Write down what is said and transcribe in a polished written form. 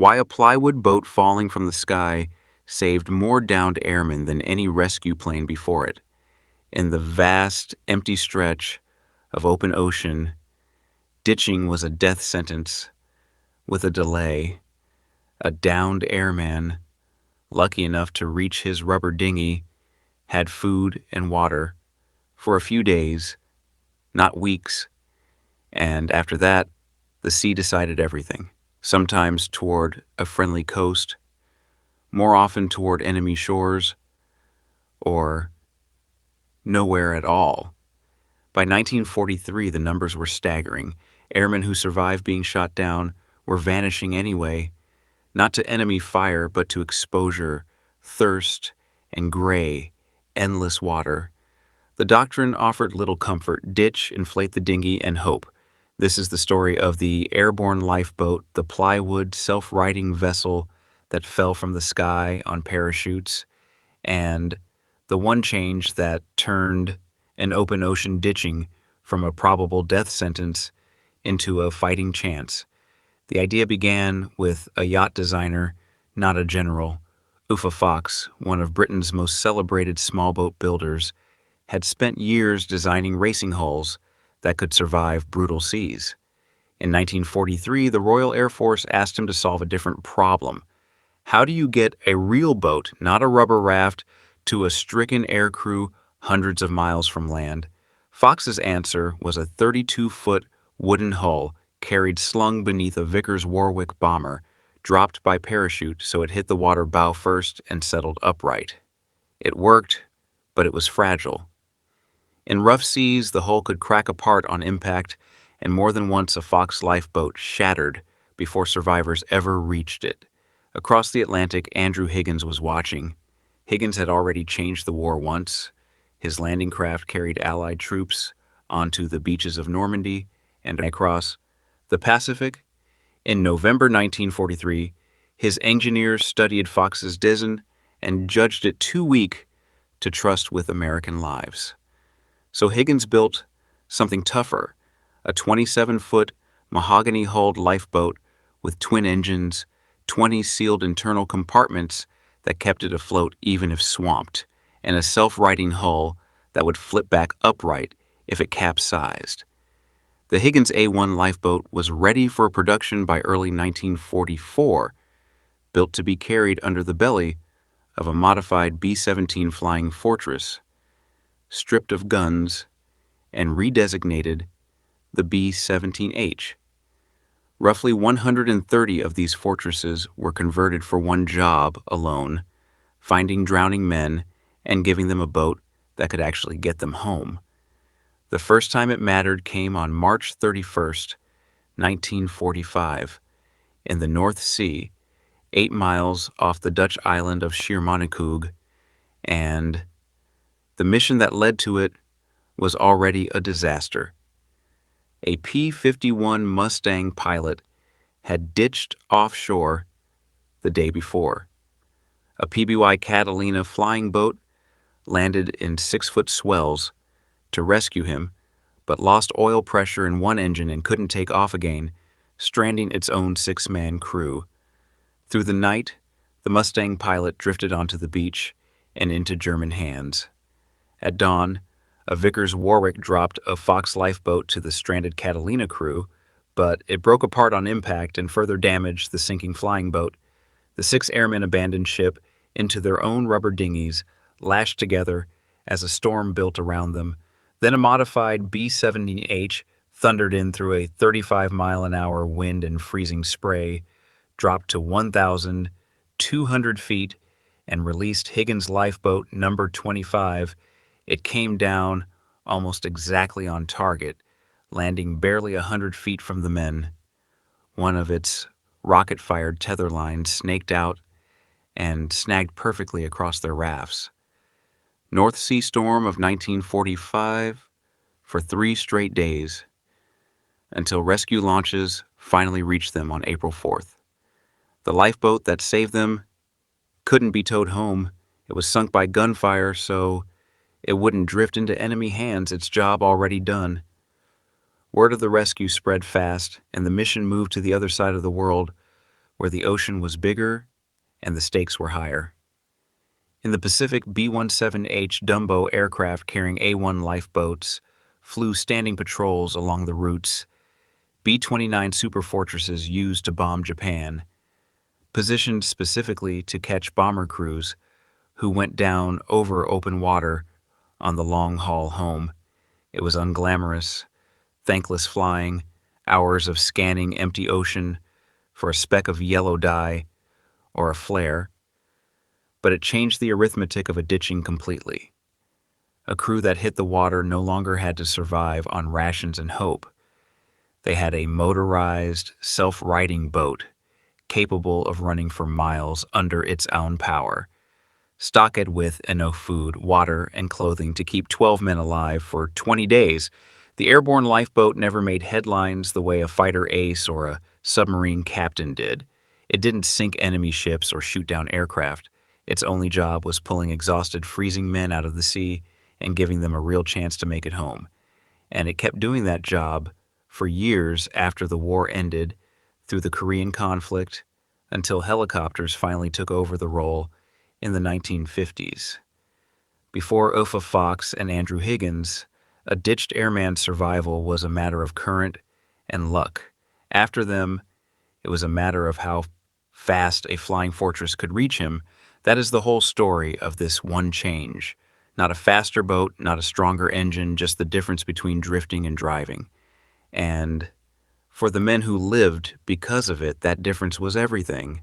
Why a plywood boat falling from the sky saved more downed airmen than any rescue plane before it. In the vast, empty stretch of open ocean, ditching was a death sentence with a delay. A downed airman, lucky enough to reach his rubber dinghy, had food and water for a few days, not weeks, and after that, the sea decided everything. Sometimes toward a friendly coast, more often toward enemy shores, or nowhere at all. By 1943, the numbers were staggering. Airmen who survived being shot down were vanishing anyway, not to enemy fire, but to exposure, thirst, and gray, endless water. The doctrine offered little comfort: ditch, inflate the dinghy, and hope. This is the story of the airborne lifeboat, the Plywood self-righting vessel that fell from the sky on parachutes, and the one change that turned an open ocean ditching from a probable death sentence into a fighting chance. The idea began with a yacht designer, not a general. Uffa Fox, one of Britain's most celebrated small boat builders, had spent years designing racing hulls that could survive brutal seas. In 1943, the Royal Air Force asked him to solve a different problem. How do you get a real boat, not a rubber raft, to a stricken aircrew hundreds of miles from land? Fox's answer was a 32-foot wooden hull carried slung beneath a Vickers Warwick bomber, dropped by parachute so it hit the water bow first and settled upright. It worked, but it was fragile. In rough seas, the hull could crack apart on impact, and more than once a Fox lifeboat shattered before survivors ever reached it. Across the Atlantic, Andrew Higgins was watching. Higgins had already changed the war once. His landing craft carried Allied troops onto the beaches of Normandy and across the Pacific. In November 1943, his engineers studied Fox's design and judged it too weak to trust with American lives. So Higgins built something tougher, a 27-foot mahogany-hulled lifeboat with twin engines, 20 sealed internal compartments that kept it afloat even if swamped, and a self-righting hull that would flip back upright if it capsized. The Higgins A1 lifeboat was ready for production by early 1944, built to be carried under the belly of a modified B-17 Flying Fortress, stripped of guns, and redesignated the B-17H. Roughly 130 of these fortresses were converted for one job alone: finding drowning men and giving them a boat that could actually get them home. The first time it mattered came on March 31st, 1945, in the North Sea, 8 miles off the Dutch island of Schiermonnikoog, and the mission that led to it was already a disaster. A P-51 Mustang pilot had ditched offshore the day before. A PBY Catalina flying boat landed in 6-foot swells to rescue him, but lost oil pressure in one engine and couldn't take off again, stranding its own 6-man crew. Through the night, the Mustang pilot drifted onto the beach and into German hands. At dawn, a Vickers Warwick dropped a Fox lifeboat to the stranded Catalina crew, but it broke apart on impact and further damaged the sinking flying boat. The 6 airmen abandoned ship into their own rubber dinghies, lashed together as a storm built around them. Then a modified B-17H thundered in through a 35-mile-an-hour wind and freezing spray, dropped to 1,200 feet, and released Higgins' lifeboat number 25. It came down almost exactly on target, landing barely 100 feet from the men. One of its rocket-fired tether lines snaked out and snagged perfectly across their rafts. North Sea storm of 1945 for 3 straight days, until rescue launches finally reached them on April 4th. The lifeboat that saved them couldn't be towed home. It was sunk by gunfire, so it wouldn't drift into enemy hands, its job already done. Word of the rescue spread fast, and the mission moved to the other side of the world, where the ocean was bigger and the stakes were higher. In the Pacific, B-17H Dumbo aircraft carrying A-1 lifeboats flew standing patrols along the routes B-29 superfortresses used to bomb Japan, positioned specifically to catch bomber crews who went down over open water on the long haul home. It was unglamorous, thankless flying, hours of scanning empty ocean for a speck of yellow dye or a flare, but it changed the arithmetic of a ditching completely. A crew that hit the water no longer had to survive on rations and hope. They had a motorized, self-righting boat capable of running for miles under its own power, stocked with enough food, water, and clothing to keep 12 men alive for 20 days. The airborne lifeboat never made headlines the way a fighter ace or a submarine captain did. It didn't sink enemy ships or shoot down aircraft. Its only job was pulling exhausted, freezing men out of the sea and giving them a real chance to make it home. And it kept doing that job for years after the war ended, through the Korean conflict, until helicopters finally took over the role in the 1950s. Before Uffa Fox and Andrew Higgins, a ditched airman's survival was a matter of current and luck. After them, it was a matter of how fast a flying fortress could reach him. That is the whole story of this one change. Not a faster boat, not a stronger engine, just the difference between drifting and driving. And for the men who lived because of it, that difference was everything.